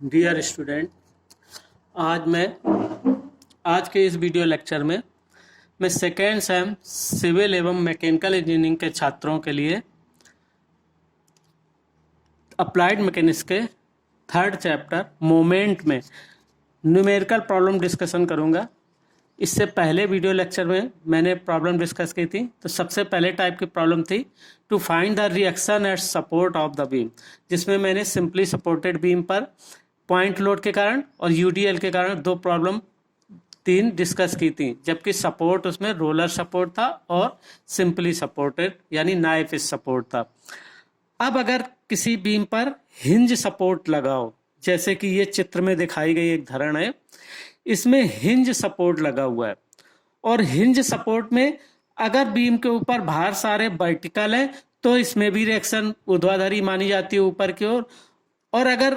Dear student, आज के इस वीडियो लेक्चर में मैं सेकेंड सेम सिविल एवं मैकेनिकल इंजीनियरिंग के छात्रों के लिए अप्लाइड मैकेनिक्स के थर्ड चैप्टर मोमेंट में न्यूमेरिकल प्रॉब्लम डिस्कशन करूंगा। इससे पहले वीडियो लेक्चर में मैंने प्रॉब्लम डिस्कस की थी। तो सबसे पहले टाइप की प्रॉब्लम थी to find the reaction at support of the beam, जिसमें मैंने सिंपली सपोर्टेड बीम पर पॉइंट लोड के कारण और यूडीएल के कारण दो प्रॉब्लम तीन डिस्कस की थी, जबकि सपोर्ट उसमें रोलर सपोर्ट था और सिंपली सपोर्टेड यानी नाइफ सपोर्ट था। अब अगर किसी बीम पर हिंज सपोर्ट लगाओ, जैसे कि ये चित्र में दिखाई गई एक धरण है, इसमें हिंज सपोर्ट लगा हुआ है और हिंज सपोर्ट में अगर बीम के ऊपर भार सारे वर्टिकल है तो इसमें भी रिएक्शन ऊर्ध्वाधरी मानी जाती है ऊपर की ओर। और अगर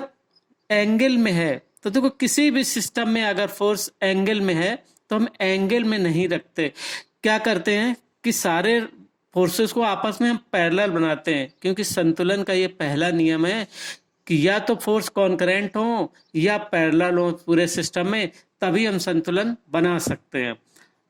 एंगल में है तो देखो, किसी भी सिस्टम में अगर फोर्स एंगल में है तो हम एंगल में नहीं रखते, क्या करते हैं कि सारे फोर्सेस को आपस में हम पैरेलल बनाते हैं, क्योंकि संतुलन का ये पहला नियम है कि या तो फोर्स कॉन्करेंट हो या पैरेलल हो पूरे सिस्टम में, तभी हम संतुलन बना सकते हैं।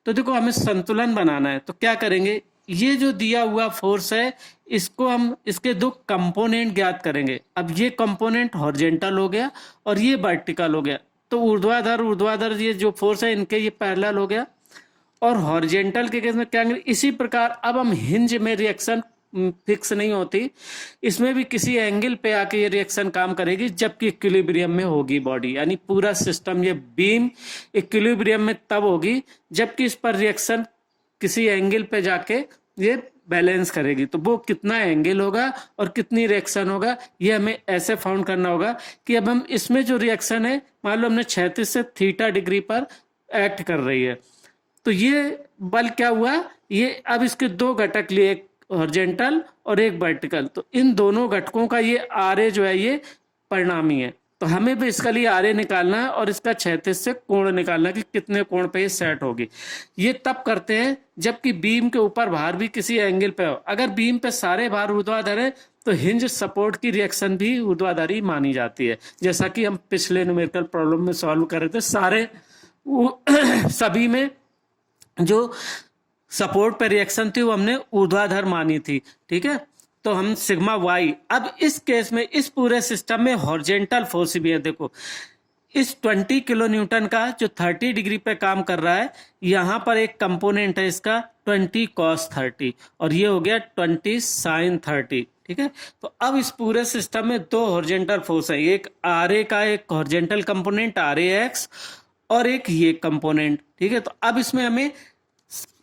तो देखो, हमें संतुलन बनाना है तो क्या करेंगे, ये जो दिया हुआ फोर्स है इसको हम इसके दो कंपोनेंट ज्ञात करेंगे। अब ये कंपोनेंट हॉरिजॉन्टल हो गया और ये वर्टिकल हो गया, तो ऊर्ध्वाधर ये जो फोर्स है इनके ये पैरेलल हो गया। और हॉरिजॉन्टल के केस में क्या करेंगे, इसी प्रकार अब हम हिंज में रिएक्शन फिक्स नहीं होती, इसमें भी किसी एंगल पे आके ये रिएक्शन काम करेगी, जबकि इक्विलिब्रियम में होगी बॉडी, यानी पूरा सिस्टम ये बीम इक्विलिब्रियम में तब होगी जबकि इस पर रिएक्शन किसी एंगल पे जाके ये बैलेंस करेगी। तो वो कितना एंगल होगा और कितनी रिएक्शन होगा, ये हमें ऐसे फाउंड करना होगा कि अब हम इसमें जो रिएक्शन है, मान लो हमने 36 से थीटा डिग्री पर एक्ट कर रही है, तो ये बल क्या हुआ, ये अब इसके दो घटक लिए, एक हॉरिजॉन्टल और एक वर्टिकल, तो इन दोनों घटकों का ये आरे जो है ये परिणामी है। तो हमें भी इसका लिए आरे निकालना है और इसका 36 से कोण निकालना है कि कितने कोण पे ये सेट होगी। ये तब करते हैं जबकि बीम के ऊपर भार भी किसी एंगल पे हो। अगर बीम पे सारे भार ऊर्ध्वाधर है तो हिंज सपोर्ट की रिएक्शन भी ऊर्ध्वाधरी मानी जाती है, जैसा कि हम पिछले न्यूमेरिकल प्रॉब्लम में सॉल्व कर रहे थे। सारे सभी में जो सपोर्ट पर रिएक्शन थी वो हमने ऊर्ध्वाधर मानी थी, ठीक है। तो हम सिग्मा वाई, अब इस केस में इस पूरे सिस्टम में हॉरिजॉन्टल फोर्स भी है। देखो, इस 20 किलो न्यूटन का जो 30 डिग्री पे काम कर रहा है, यहाँ पर एक कंपोनेंट है इसका 20 cos 30 और ये हो गया 20 sin 30, ठीक है। तो अब इस पूरे सिस्टम में दो हॉरिजॉन्टल फोर्स है, एक आर का एक हॉरिजॉन्टल कंपोनेंट आर एक्स और एक ये कंपोनेंट, ठीक है। तो अब इसमें हमें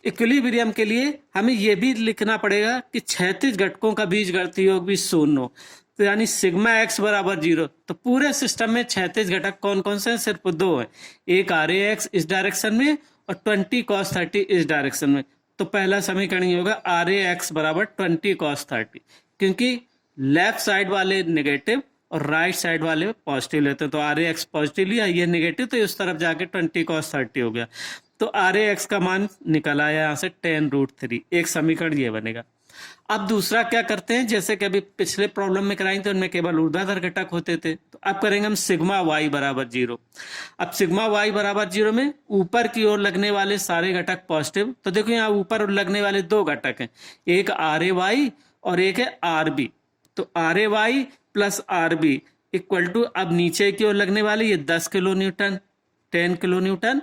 इक्विलिब्रियम के लिए हमें यह भी लिखना पड़ेगा कि 36 घटकों का बीजगणितीय योग भी शून्य हो, तो यानी सिग्मा एक्स बराबर 0। तो पूरे सिस्टम में 36 घटक कौन कौन से हैं, सिर्फ दो हैं, एक आर एक्स इस डायरेक्शन में और 20 cos 30 इस डायरेक्शन में। तो पहला समीकरण ये होगा आर एक्स बराबर 20 cos 30, क्योंकि लेफ्ट साइड वाले नेगेटिव और राइट साइड वाले पॉजिटिव लेते हैं, तो आर एक्स पॉजिटिव लिया, ये नेगेटिव, तो उस तरफ जाके 20 cos 30 हो गया। तो आर एक्स का मान निकल आया यहाँ से 10√3, एक समीकरण ये बनेगा। अब दूसरा क्या करते हैं, जैसे कि अभी पिछले प्रॉब्लम में कराई थे उनमें केवल ऊर्ध्वाधर घटक होते थे, तो अब करेंगे हम सिग्मा वाई बराबर 0। अब सिग्मा वाई बराबर 0 में ऊपर की ओर लगने वाले सारे घटक पॉजिटिव, तो देखो यहाँ ऊपर लगने वाले दो घटक हैं, एक आर ए वाई और एक है आर बी। तो R A Y plus R B equal to, अब नीचे की ओर लगने वाले ये 10 kilo newton 10 kilo newton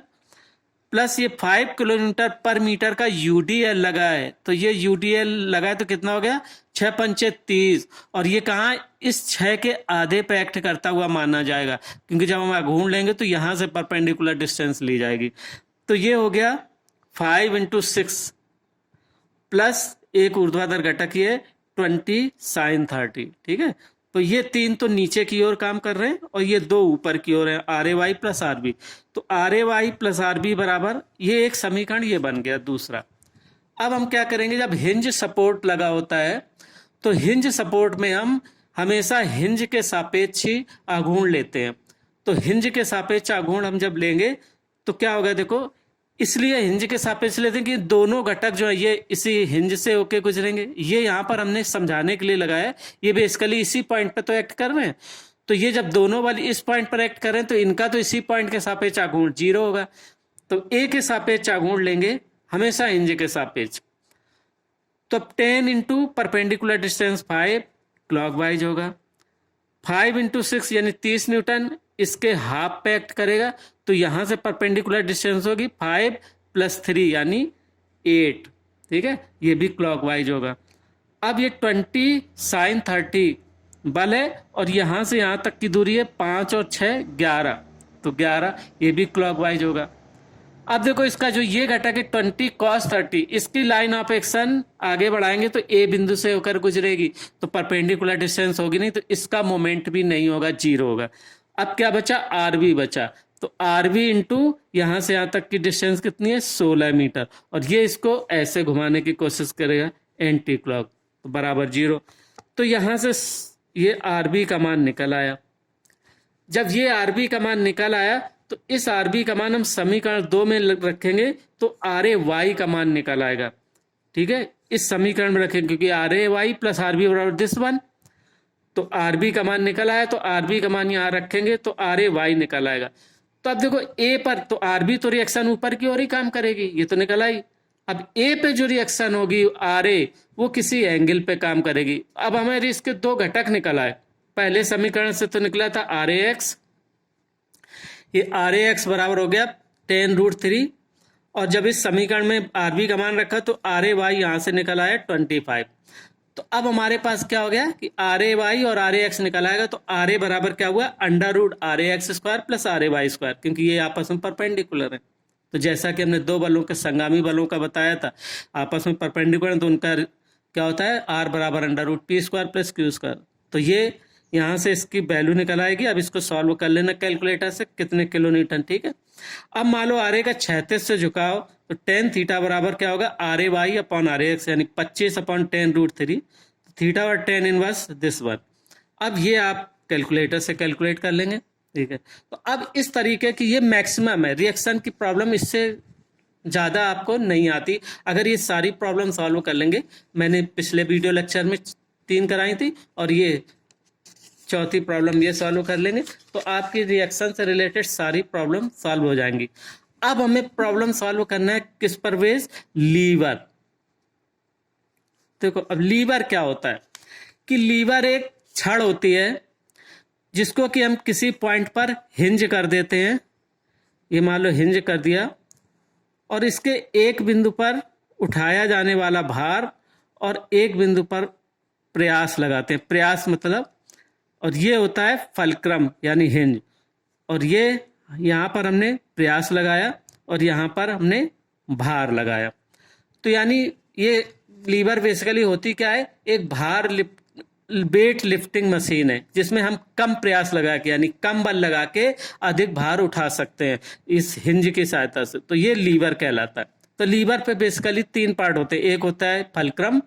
plus ये 5 किलो न्यूटन पर मीटर का यूडीएल लगा है, तो ये यूडीएल लगा है तो कितना हो गया 6 पंचे 30, और ये कहाँ, इस 6 के आधे पे एक्ट करता हुआ माना जाएगा, क्योंकि जब हम घूम लेंगे तो यहाँ से परपेंडिकुलर डिस्टेंस ली जाएगी। तो ये हो गया 5 × 6 प्लस एक ऊर्ध्वाधर घटक ये 20 sin 30, ठीक है। तो ये तीन तो नीचे की ओर काम कर रहे हैं और ये दो ऊपर की ओर है, R A Y plus R B. तो R A Y plus R B बराबर, ये एक समीकरण ये बन गया दूसरा। अब हम क्या करेंगे, जब हिंज सपोर्ट लगा होता है तो हिंज सपोर्ट में हम हमेशा हिंज के सापेक्ष ही आघूर्ण लेते हैं। तो हिंज के सापेक्ष आघूर्ण हम जब लेंगे तो क्या होगा, देखो, इसलिए हिंज के सापेक्ष लेते हैं कि दोनों घटक जो है ये इसी हिंज से होके गुजरेंगे। ये यहाँ पर हमने समझाने के लिए लगाया है, ये बेसिकली इसी पॉइंट पे तो एक्ट कर रहे हैं। तो ये जब दोनों बल इस पॉइंट पर एक्ट करें तो इनका तो इसी पॉइंट के सापेक्ष आघूर्ण 0 होगा। तो ए के सापेक्ष आघूर्ण लेंगे हमेशा हिंज के सापेक्ष। तो अब 10 इंटू परपेंडिकुलर डिस्टेंस 5 क्लॉकवाइज होगा, 5 इंटू 6 यानी 30 न्यूटन इसके हाफ पे एक्ट करेगा। तो यहां से परपेंडिकुलर डिस्टेंस होगी 5 + 3 यानी 8। ठीक है, ये भी क्लॉकवाइज होगा। अब ये 20 sin 30 बल है और यहां से यहां तक की दूरी है 5 और 6 11, तो 11 ये भी क्लॉकवाइज होगा। अब देखो इसका जो ये घटक है 20 cos 30, इसकी लाइन ऑफ एक्शन आगे बढ़ाएंगे तो ए बिंदु से होकर गुजरेगी, तो परपेंडिकुलर डिस्टेंस होगी नहीं, तो इसका मोमेंट भी नहीं होगा, 0 होगा। अब क्या बचा, आर बी बचा। तो आर बी इंटू यहां से यहां तक की डिस्टेंस कितनी है, 16 मीटर, और ये इसको ऐसे घुमाने की कोशिश करेगा एंटी क्लॉक, तो बराबर 0। तो यहां से ये आर बी का मान निकल आया। जब ये आर बी का मान निकल आया तो इस आर बी का मान हम समीकरण 2 में रखेंगे तो आर ए वाई का मान निकल आएगा। ठीक है, इस समीकरण में रखेंगे क्योंकि R A Y plus R B बराबर दिस वन। तो आर बी का मान निकल आया तो आर बी का मान यहाँ रखेंगे तो आर ए वाई निकल आएगा। तो अब देखो ए पर तो आर बी तो रिएक्शन ऊपर की ओर ही काम करेगी, ये तो निकल आई। अब ए पे जो रिएक्शन होगी आर ए, वो किसी एंगल पे काम करेगी। अब हमारे इसके दो घटक निकल आए। पहले समीकरण से तो निकला था आर ए एक्स, ये आर ए एक्स बराबर हो गया 10√3, और जब इस समीकरण में आर बी का मान रखा तो आर ए वाई यहां से निकल आया 25। तो अब हमारे पास क्या हो गया कि आर ए वाई और आर ए एक्स निकल आएगा। तो आर ए बराबर क्या हुआ, √RAX² प्लस RAY², क्योंकि ये आपस में परपेंडिकुलर है। तो जैसा कि हमने दो बलों के संगामी बलों का बताया था, आपस में परपेंडिकुलर, तो उनका क्या होता है, R बराबर √P² प्लस Q²। तो ये यहां से इसकी वैल्यू निकल आएगी। अब इसको सॉल्व कर लेना कैलकुलेटर से, कितने किलो न्यूटन। ठीक है, अब मान लो आर ए का 36 से झुकाव, तो tan थीटा बराबर क्या होगा, RAY/RAX यानी 25/10√3, थीटा और tan इनवर्स दिस वन। अब ये आप कैलकुलेटर से कैलकुलेट कर लेंगे। ठीक है, तो अब इस तरीके की ये मैक्सिमम है, रिएक्शन की प्रॉब्लम इससे ज़्यादा आपको नहीं आती अगर ये सारी प्रॉब्लम सॉल्व कर लेंगे। मैंने पिछले वीडियो लेक्चर में 3 कराई थी और ये चौथी प्रॉब्लम ये सॉल्व कर लेंगे तो आपकी रिएक्शन से रिलेटेड सारी प्रॉब्लम सॉल्व हो जाएंगी। अब हमें प्रॉब्लम सॉल्व करना है किस पर बेस, लीवर। देखो अब लीवर क्या होता है कि लीवर एक छड़ होती है जिसको कि हम किसी पॉइंट पर हिंज कर देते हैं। ये मान लो हिंज कर दिया और इसके एक बिंदु पर उठाया जाने वाला भार और एक बिंदु पर प्रयास लगाते हैं, प्रयास मतलब, और ये होता है फलक्रम यानी हिंज। और ये यहाँ पर हमने प्रयास लगाया और यहाँ पर हमने भार लगाया। तो यानी ये लीवर बेसिकली होती क्या है, एक भार वेट लिफ्टिंग मशीन है जिसमें हम कम प्रयास लगा के यानी कम बल लगा के अधिक भार उठा सकते हैं इस हिंज की सहायता से। तो ये लीवर कहलाता है। तो लीवर पे बेसिकली 3 पार्ट होते हैं, एक होता है फलक्रम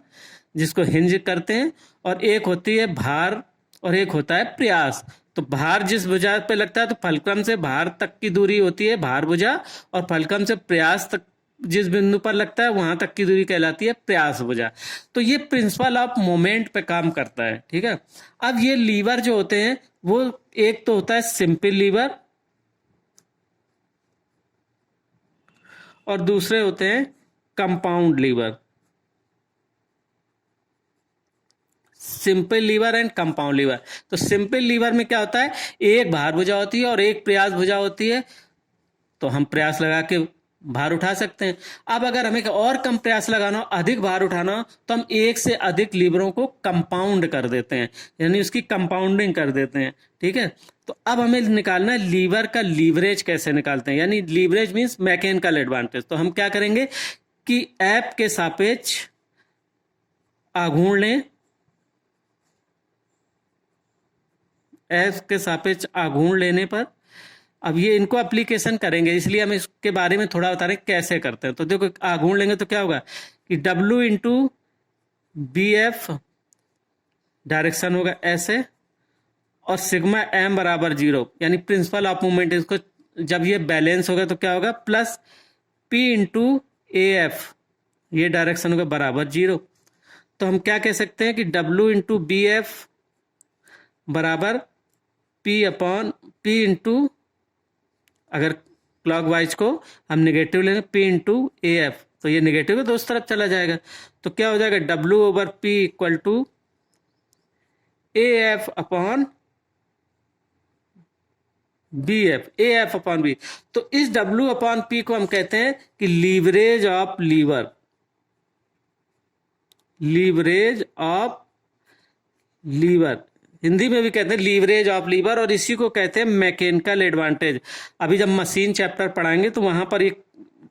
जिसको हिंज करते हैं, और एक होती है भार, और एक होता है प्रयास। तो भार जिस भुजा पे लगता है तो फलक्रम से भार तक की दूरी होती है भार भुजा, और फलक्रम से प्रयास तक जिस बिंदु पर लगता है वहां तक की दूरी कहलाती है प्रयास भुजा। तो ये प्रिंसिपल ऑफ मोमेंट पे काम करता है। ठीक है, अब ये लीवर जो होते हैं वो एक तो होता है सिंपल लीवर और दूसरे होते हैं compound lever. Simple lever and compound lever. तो सिंपल लीवर में क्या होता है, एक भार भुजा होती है और एक प्रयास भुजा होती है, तो हम प्रयास लगा के भार उठा सकते हैं। अब अगर हमें और कम प्रयास लगाना हो, अधिक भार उठाना हो, तो हम एक से अधिक लीवरों को कंपाउंड कर देते हैं, यानी उसकी कंपाउंडिंग कर देते हैं। ठीक है, तो अब हमें निकालना है लीवर का लीवरेज कैसे निकालते हैं, यानी लीवरेज मीन्स मैकेनिकल एडवांटेज। तो हम क्या करेंगे कि एफ के सापेक्ष आघूर्ण लें, एफ के सापेक्ष आघूर्ण लेने पर, अब ये इनको एप्लीकेशन करेंगे इसलिए हम इसके बारे में थोड़ा बता रहे हैं कैसे करते हैं। तो देखो आघूर्ण लेंगे तो क्या होगा कि W इंटू BF डायरेक्शन होगा ऐसे, और सिग्मा M बराबर 0 यानी प्रिंसिपल ऑफ मूवमेंट। इसको जब ये बैलेंस होगा तो क्या होगा, प्लस P इंटू AF, ये डायरेक्शन होगा बराबर 0। तो हम क्या कह सकते हैं कि W इंटू BF बराबर P अपॉन P इंटू, अगर क्लॉकवाइज को हम नेगेटिव लेंगे, P इंटू ए एफ, तो ये नेगेटिव है तो उस तरफ चला जाएगा। तो क्या हो जाएगा, W over P equal to A F upon B F, A F upon B. तो इस W अपॉन P को हम कहते हैं कि leverage of lever, leverage of lever, Hindi में भी कहते हैं लीवरेज ऑफ लीवर, और इसी को कहते हैं मैकेनिकल एडवांटेज। अभी जब मशीन चैप्टर पढ़ाएंगे तो वहां पर एक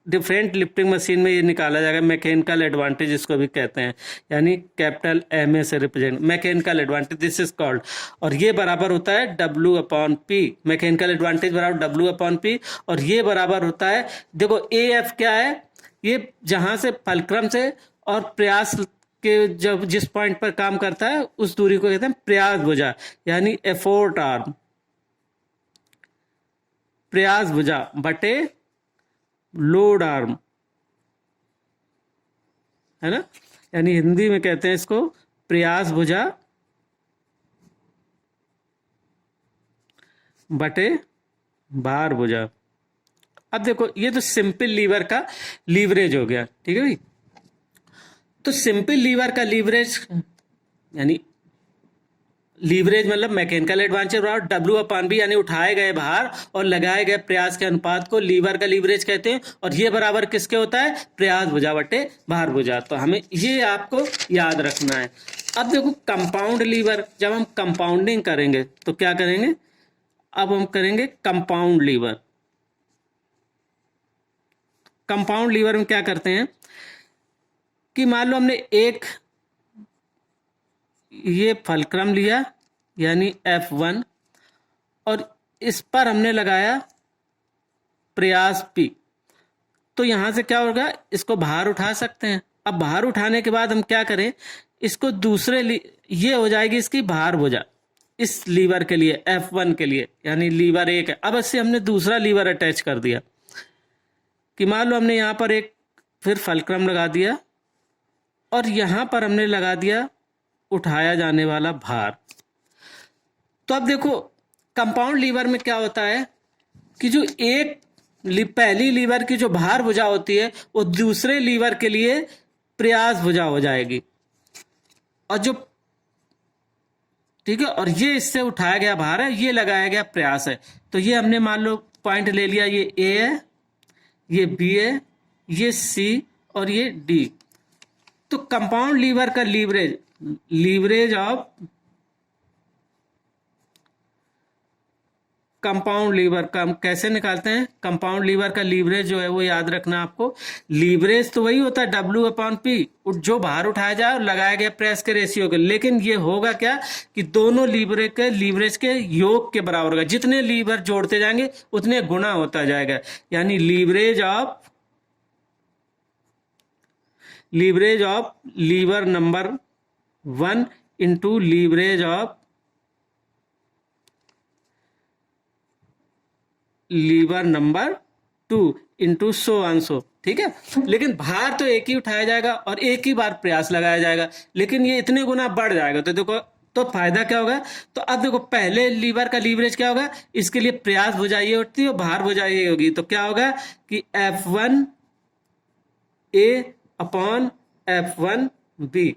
डिफरेंट लिफ्टिंग मशीन में ये निकाला जाएगा, मैकेनिकल एडवांटेज इसको भी कहते हैं, यानी कैपिटल एम ए से represent, mechanical advantage this is called. और ये बराबर होता है W upon P, mechanical advantage बराबर W अपॉन P, और ये बराबर होता है, देखो ए एफ क्या है, ये जहां से फलक्रम से और प्रयास के जब जिस पॉइंट पर काम करता है उस दूरी को कहते हैं प्रयास भुजा, यानी एफोर्ट आर्म, प्रयास भुजा बटे लोड आर्म, है ना, यानी हिंदी में कहते हैं इसको प्रयास भुजा बटे भार भुजा। अब देखो ये तो सिंपल लीवर का लीवरेज हो गया, ठीक है भाई। तो सिंपल लीवर का लीवरेज, यानी लीवरेज मतलब मैकेनिकल एडवांटेज और W अपॉन बी, यानी उठाए गए भार और लगाए गए प्रयास के अनुपात को लीवर का लीवरेज कहते हैं, और ये बराबर किसके होता है, प्रयास भुजा बटे भार भुजा। तो हमें ये आपको याद रखना है। अब देखो कंपाउंड लीवर, जब हम कंपाउंडिंग करेंगे तो क्या करेंगे, अब हम करेंगे कंपाउंड लीवर। कंपाउंड लीवर में क्या करते हैं कि मान लो हमने एक ये फलक्रम लिया यानी F1, और इस पर हमने लगाया प्रयास P, तो यहां से क्या होगा, इसको बाहर उठा सकते हैं। अब बाहर उठाने के बाद हम क्या करें, इसको दूसरे ये हो जाएगी इसकी भार भुजा इस लीवर के लिए, F1 के लिए, यानी लीवर एक है। अब इससे हमने दूसरा लीवर अटैच कर दिया कि मान लो हमने यहां पर एक फिर फलक्रम लगा दिया और यहां पर हमने लगा दिया उठाया जाने वाला भार। तो अब देखो कंपाउंड लीवर में क्या होता है कि जो एक पहली लीवर की जो भार भुजा होती है वो दूसरे लीवर के लिए प्रयास भुजा हो जाएगी, और जो ठीक है, और ये इससे उठाया गया भार है, ये लगाया गया प्रयास है। तो ये हमने मान लो पॉइंट ले लिया, ये ए है, ये बी है, ये सी और ये डी। तो कंपाउंड लीवर का leverage, leverage of compound lever का हम कैसे निकालते हैं, कंपाउंड लीवर का लीवरेज जो है वो याद रखना आपको। लीवरेज तो वही होता है W अपॉन P, जो बाहर उठाया जाए और लगाया गया प्रेस के रेशियो के, लेकिन ये होगा क्या कि दोनों लीवर के लीवरेज के योग के बराबर होगा, जितने लीवर जोड़ते जाएंगे उतने गुना होता जाएगा, यानी leverage of lever number 1 into leverage of lever number 2 into so आंसो, ठीक है। लेकिन भार तो एक ही उठाया जाएगा और एक ही बार प्रयास लगाया जाएगा, लेकिन ये इतने गुना बढ़ जाएगा। तो देखो तो फायदा क्या होगा, तो अब देखो पहले लीवर का लीवरेज क्या होगा, इसके लिए प्रयास भुजा ये उठती है और भार भुजा ये होगी, तो क्या होगा कि F1 A upon F1 B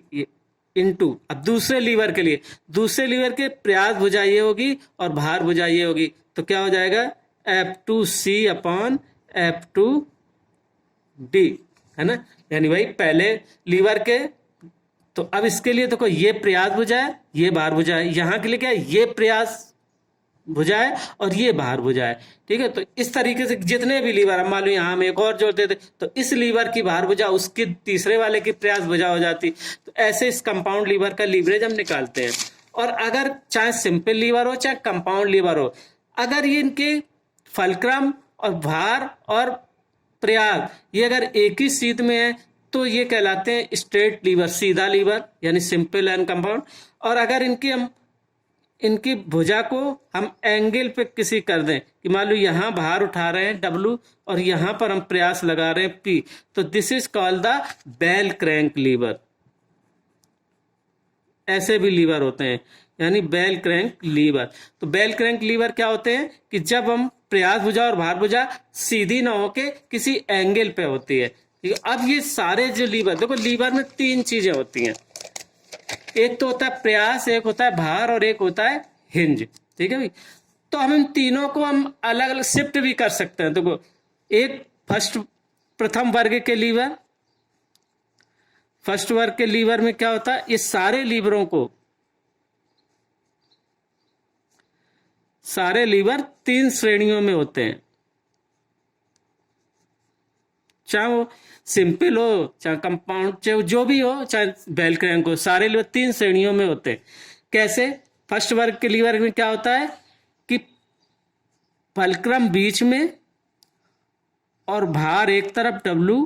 into, अब दूसरे लीवर के लिए, दूसरे लीवर के प्रयास भुजा ये होगी और भार भुजा ये होगी, तो क्या हो जाएगा F2C अपॉन F2D, है ना, यानी भाई पहले लीवर के। तो अब इसके लिए देखो ये प्रयास भुजा है, ये भार भुजा है, यहां के लिए क्या है, ये प्रयास भुजा है और ये भार भुजा है, ठीक है। तो इस तरीके से जितने भी लीवर, हम मान लो यहां हम एक और जोड़ते थे तो इस लीवर की भार भुजा उसके तीसरे वाले की प्रयास भुजा हो जाती। तो ऐसे इस कंपाउंड लीवर का लीवरेज हम निकालते हैं। और अगर चाहे सिंपल लीवर हो चाहे कंपाउंड लीवर हो, अगर ये इनके फलक्रम और भार और प्रयास ये अगर एक ही सीध में है तो ये कहलाते हैं स्ट्रेट लीवर, सीधा लीवर, यानी सिंपल एंड कंपाउंड। और अगर इनकी भुजा को हम एंगल पे किसी कर दें कि मान लो यहां भार उठा रहे हैं W और यहां पर हम प्रयास लगा रहे हैं P, तो this is called the bell crank lever. ऐसे भी लीवर होते हैं, यानी बेल क्रैंक लीवर। तो बेल क्रैंक लीवर क्या होते हैं कि जब हम प्रयास भुजा और भार भुजा सीधी ना होके किसी एंगल पे होती है। ठीक है, अब ये सारे जो लीवर, देखो लीवर में तीन चीजें होती हैं, एक तो होता है प्रयास, एक होता है भार और एक होता है हिंज। ठीक है भाई, तो हम इन तीनों को हम अलग अलग शिफ्ट भी कर सकते हैं। देखो एक प्रथम वर्ग के लीवर, फर्स्ट वर्ग के लीवर में क्या होता है, ये सारे लीवर तीन श्रेणियों में होते हैं, चाहे वो सिंपल हो चाहे कंपाउंड, चाहे जो भी हो, चाहे बेल क्रैंक हो, सारे लीवर तीन श्रेणियों में होते हैं। कैसे? फर्स्ट वर्ग के लीवर में क्या होता है कि फलक्रम बीच में और भार एक तरफ W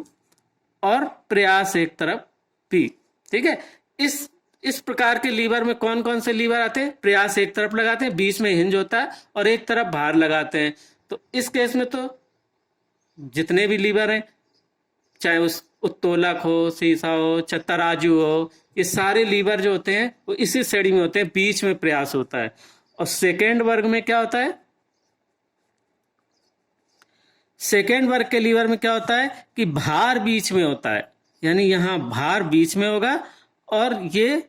और प्रयास एक तरफ P। ठीक है, इस प्रकार के लीवर में कौन कौन से लीवर आते हैं? प्रयास एक तरफ लगाते हैं, बीच में हिंज होता है और एक तरफ भार लगाते हैं। तो इस केस में तो जितने भी लीवर हैं, चाहे उस उत्तोलक हो, सीसा हो, तराजू हो, ये सारे लीवर जो होते हैं वो इसी श्रेणी में होते हैं, बीच में प्रयास होता है। और सेकेंड वर्ग में क्या होता है? सेकेंड वर्ग के लीवर में क्या होता है कि भार बीच में होता है, यानी यहां भार बीच में होगा और ये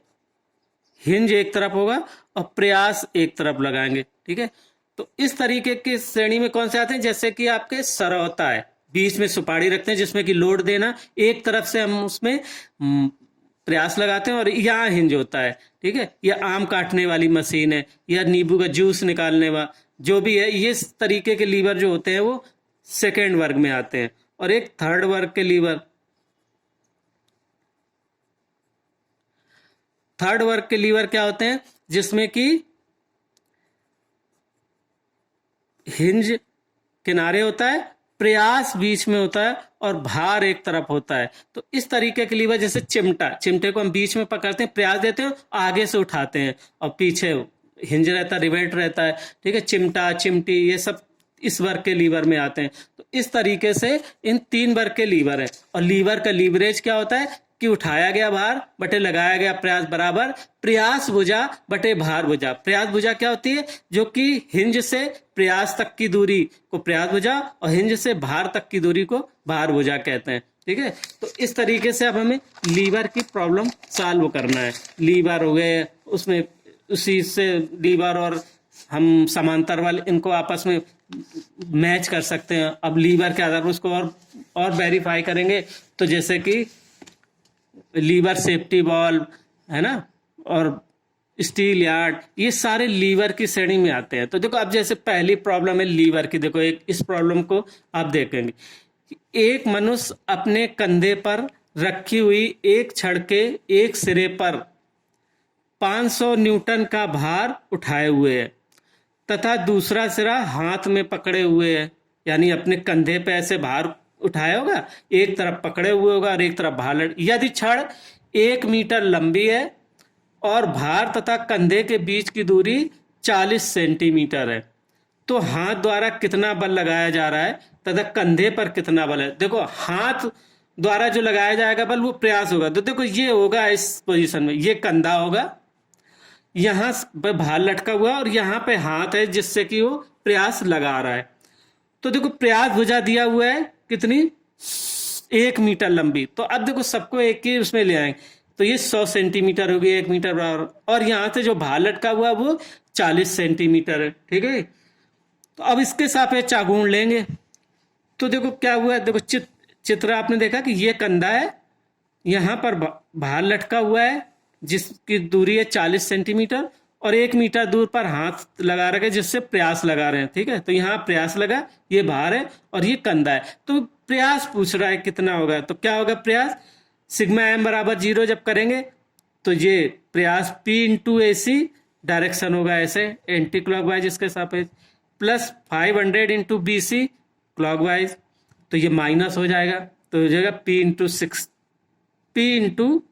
हिंज एक तरफ होगा और प्रयास एक तरफ लगाएंगे। ठीक है, तो इस तरीके की श्रेणी में कौन से आते हैं? जैसे कि आपके सरौता है, बीच में सुपारी रखते हैं जिसमें कि लोड देना, एक तरफ से हम उसमें प्रयास लगाते हैं और यहाँ हिंज होता है। ठीक है, या आम काटने वाली मशीन है या नींबू का जूस निकालने वाला जो भी है, ये तरीके के लीवर जो होते हैं वो सेकेंड वर्ग में आते हैं। और एक थर्ड वर्ग के लीवर, थर्ड वर्ग के लीवर क्या होते हैं? जिसमें कि हिंज किनारे होता है, प्रयास बीच में होता है और भार एक तरफ होता है। तो इस तरीके के लीवर, जैसे चिमटे को हम बीच में पकड़ते हैं, प्रयास देते हैं, आगे से उठाते हैं और पीछे हिंज रहता है, रिवेट रहता है। ठीक है, चिमटा, चिमटी, ये सब इस वर्ग के लीवर में आते हैं। तो इस तरीके से इन तीन वर्ग के लीवर है। और लीवर का लीवरेज क्या होता है कि उठाया गया भार बटे लगाया गया प्रयास बराबर प्रयास भुजा बटे भार भुजा। प्रयास भुजा क्या होती है? जो कि हिंज से प्रयास तक की दूरी को प्रयास भुजा और हिंज से भार तक की दूरी को भार भुजा कहते हैं। ठीक है, तो इस तरीके से अब हमें लीवर की प्रॉब्लम सॉल्व करना है। लीवर हो गए, उसमें उसी से लीवर और हम समांतर वाले इनको आपस में मैच कर सकते हैं। अब लीवर के आधार पर उसको और वेरीफाई करेंगे, तो जैसे कि लीवर सेफ्टी वाल्व है ना, और स्टील यार्ड, ये सारे लीवर की श्रेणी में आते हैं। तो देखो, अब जैसे पहली प्रॉब्लम है लीवर की, देखो एक इस प्रॉब्लम को आप देखेंगे। एक मनुष्य अपने कंधे पर रखी हुई एक छड़ के एक सिरे पर 500 न्यूटन का भार उठाए हुए है तथा दूसरा सिरा हाथ में पकड़े हुए है, यानी अपने कंधे पे ऐसे भार उठाया होगा, एक तरफ पकड़े हुए होगा और एक तरफ भार। यदि छड़ 1 मीटर लंबी है और भार तथा कंधे के बीच की दूरी 40 सेंटीमीटर है, तो हाथ द्वारा कितना बल लगाया जा रहा है तथा कंधे पर कितना बल है? देखो, हाथ द्वारा जो लगाया जाएगा बल वो प्रयास होगा। तो देखो, ये होगा इस पोजीशन में, ये कंधा होगा, यहां पे भार लटका हुआ और यहाँ पे हाथ है जिससे कि वो प्रयास लगा रहा है। तो देखो, प्रयास भुजा दिया हुआ है कितनी? 1 मीटर लंबी। तो अब देखो, सबको एक ही उसमें ले आएंगे, तो ये 100 सेंटीमीटर होगी, 1 मीटर बराबर। और यहाँ से जो भार लटका हुआ वो 40 सेंटीमीटर है। ठीक है, तो अब इसके सापेक्ष आघूर्ण लेंगे। तो देखो क्या हुआ है, देखो चित्र आपने देखा कि ये कंधा है, यहाँ पर भार लटका हुआ है जिसकी दूरी है 40 सेंटीमीटर और 1 मीटर दूर पर हाथ लगा रखे जिससे प्रयास लगा रहे हैं। ठीक है, तो यहाँ प्रयास लगा, ये भार है और ये कंधा है। तो प्रयास पूछ रहा है कितना होगा, तो क्या होगा प्रयास? सिग्मा एम बराबर 0 जब करेंगे तो ये प्रयास P इंटू AC डायरेक्शन होगा ऐसे एंटी क्लॉकवाइज इसके सापेक्ष, प्लस 500 इंटू BC क्लॉकवाइज, तो ये माइनस हो जाएगा, तो हो जाएगा P into 6, P into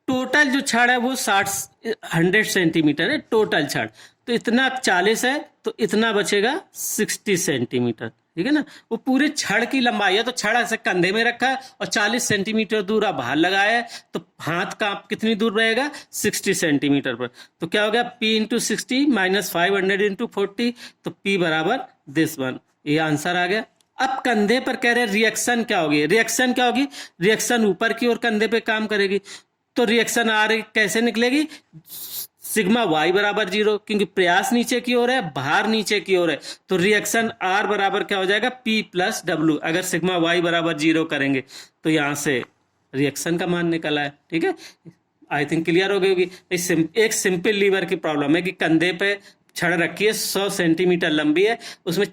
total जो छड़ है वो 100 सेंटीमीटर है टोटल छड़। तो इतना 40 है तो इतना बचेगा 60 सेंटीमीटर, ठीक है ना। वो पूरे छड़ की लंबाई है, तो छड़ ऐसे कंधे में रखा है और 40 सेंटीमीटर दूर आप बाहर लगाया है, तो हाथ का कितनी दूर रहेगा 60 सेंटीमीटर पर। तो क्या हो गया P इंटू 60 माइनस 500 इंटू 40, तो P बराबर दिस वन, ये आंसर आ गया। अब कंधे पर कह रहे रिएक्शन क्या होगी, रिएक्शन क्या होगी, रिएक्शन ऊपर की ओर कंधे पे काम करेगी, तो रिएक्शन आ रही कैसे निकलेगी, सिग्मा y बराबर 0, क्योंकि प्रयास नीचे की ओर है, भार नीचे की ओर है, तो रिएक्शन R बराबर क्या हो जाएगा P प्लस W। अगर सिग्मा y बराबर 0 करेंगे तो यहां से रिएक्शन का मान निकला है, ठीक है। आई थिंक क्लियर हो गई होगी। एक सिंपल लीवर की प्रॉब्लम है कि कंधे पे छड़ रखी है, 100 सेंटीमीटर लंबी है, उसमें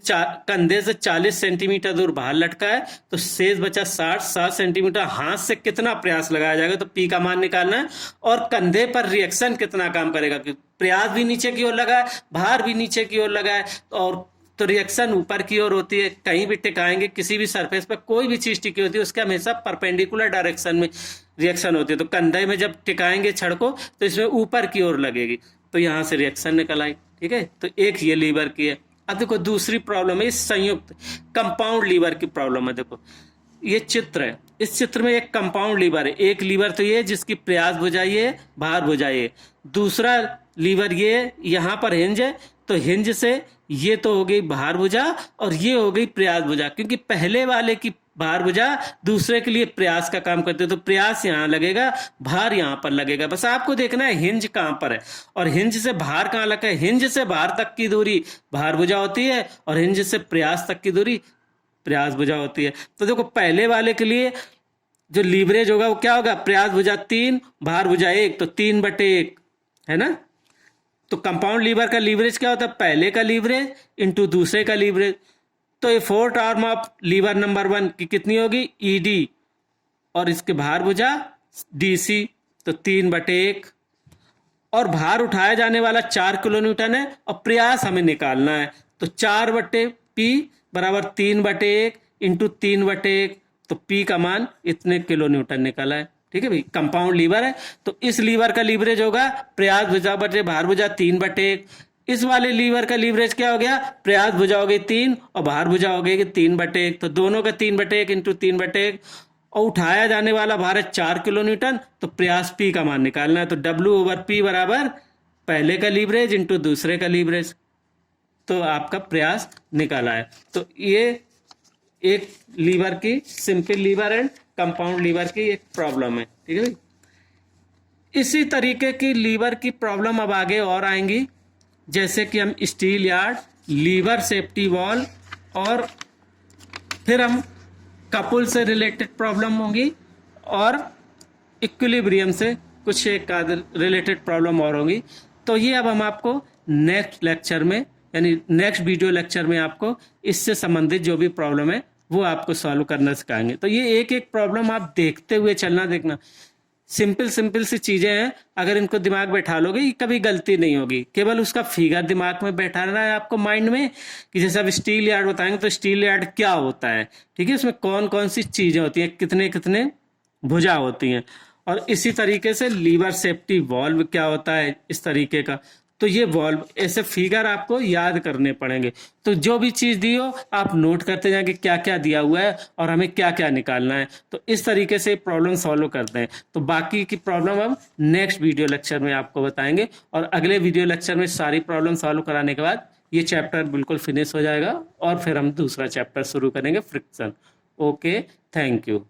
कंधे से 40 सेंटीमीटर दूर बाहर लटका है, तो शेष बचा 60 सेंटीमीटर। हाथ से कितना प्रयास लगाया जाएगा, तो P का मान निकालना है। और कंधे पर रिएक्शन कितना काम करेगा, प्रयास भी नीचे की ओर लगा है, भार भी नीचे की ओर लगा है, और तो रिएक्शन ऊपर की ओर होती है। कहीं भी टिकाएंगे, किसी भी सरफेस पर कोई भी चीज टिकी होती है, उसके हमेशा परपेंडिकुलर डायरेक्शन में रिएक्शन होती है। तो कंधे में जब टिकाएंगे छड़ को, तो इसमें ऊपर की ओर लगेगी, तो यहां से रिएक्शन निकल आई, ठीक है। तो एक ये लीवर की है। अब देखो दूसरी प्रॉब्लम है, संयुक्त कंपाउंड लीवर की प्रॉब्लम है। देखो ये चित्र है, इस चित्र में एक कंपाउंड लीवर है। एक लीवर तो ये जिसकी प्रयास भुजाई है, भार भुजाई है। दूसरा लीवर ये यहाँ पर हिंज है, तो हिंज से ये तो हो गई भार भुजा और ये हो गई प्रयास भुजा, क्योंकि पहले वाले की भार भुजा दूसरे के लिए प्रयास का काम करते हो, तो प्रयास यहाँ लगेगा, भार यहाँ पर लगेगा। बस आपको देखना है हिंज कहाँ पर है और हिंज से भार कहाँ लगा है। हिंज से भार तक की दूरी भार भुजा होती है और हिंज से प्रयास तक की दूरी प्रयास भुजा होती है। तो देखो पहले वाले के लिए जो लीवरेज होगा वो क्या होगा, प्रयास भुजा 3 भार भुजा 1, तो 3/1 है ना। तो कंपाउंड लीवर का लीवरेज क्या होता है, पहले का लीवरेज इंटू दूसरे का लीवरेज। तो ये fourth arm of lever number 1 की कितनी होगी, ED, और इसके भार भुजा DC, तो 3/1। और भार उठाया जाने वाला 4 किलो न्यूटन है और प्रयास हमें निकालना है, तो 4/P बराबर 3/1 इंटू 3/1, तो P का मान इतने किलो न्यूटन निकला है, ठीक है भाई। कंपाउंड लीवर है, तो इस लीवर का लीवरेज होगा प्रयास भुजा बटे भार भुजा 3/1। इस वाले लीवर का लीवरेज क्या हो गया, प्रयास भुजा हो गई 3 और भार भुजा हो गई 3/1, तो दोनों का 3/1 इंटू 3/1। और उठाया जाने वाला भार है 4 किलो न्यूटन, तो प्रयास P का मान निकालना है, तो W/P बराबर पहले का लीवरेज इंटू दूसरे का लीवरेज, तो आपका प्रयास निकाला है। तो ये एक लीवर की, simple lever and compound lever की एक प्रॉब्लम है, ठीक है भाई। इसी तरीके की लीवर की प्रॉब्लम अब आगे और आएंगी, जैसे कि हम steelyard, lever safety valve, और फिर हम कपुल से रिलेटेड प्रॉब्लम होंगी और इक्विलिब्रियम से कुछ एक रिलेटेड प्रॉब्लम और होंगी। तो ये अब हम आपको नेक्स्ट लेक्चर में, यानी नेक्स्ट वीडियो लेक्चर में आपको इससे संबंधित जो भी प्रॉब्लम है वो आपको सॉल्व करना सिखाएंगे। तो ये एक एक प्रॉब्लम आप देखते हुए चलना, देखना सिंपल सी चीजें हैं, अगर इनको दिमाग बैठा लोगे कभी गलती नहीं होगी। केवल उसका फिगर दिमाग में बैठाना है आपको माइंड में, कि जैसे अब स्टील यार्ड बताएंगे तो स्टील यार्ड क्या होता है, ठीक है, उसमें कौन कौन सी चीजें होती हैं, कितने कितने भुजा होती हैं। और इसी तरीके से लीवर सेफ्टी वॉल्व क्या होता है, इस तरीके का। तो ये वॉल्व ऐसे फिगर आपको याद करने पड़ेंगे। तो जो भी चीज दी हो आप नोट करते जाएं कि क्या क्या दिया हुआ है और हमें क्या क्या निकालना है। तो इस तरीके से प्रॉब्लम सॉल्व करते हैं। तो बाकी की प्रॉब्लम हम नेक्स्ट वीडियो लेक्चर में आपको बताएंगे, और अगले वीडियो लेक्चर में सारी प्रॉब्लम सॉल्व कराने के बाद ये चैप्टर बिल्कुल फिनिश हो जाएगा और फिर हम दूसरा चैप्टर शुरू करेंगे, फ्रिक्शन। Okay, thank you.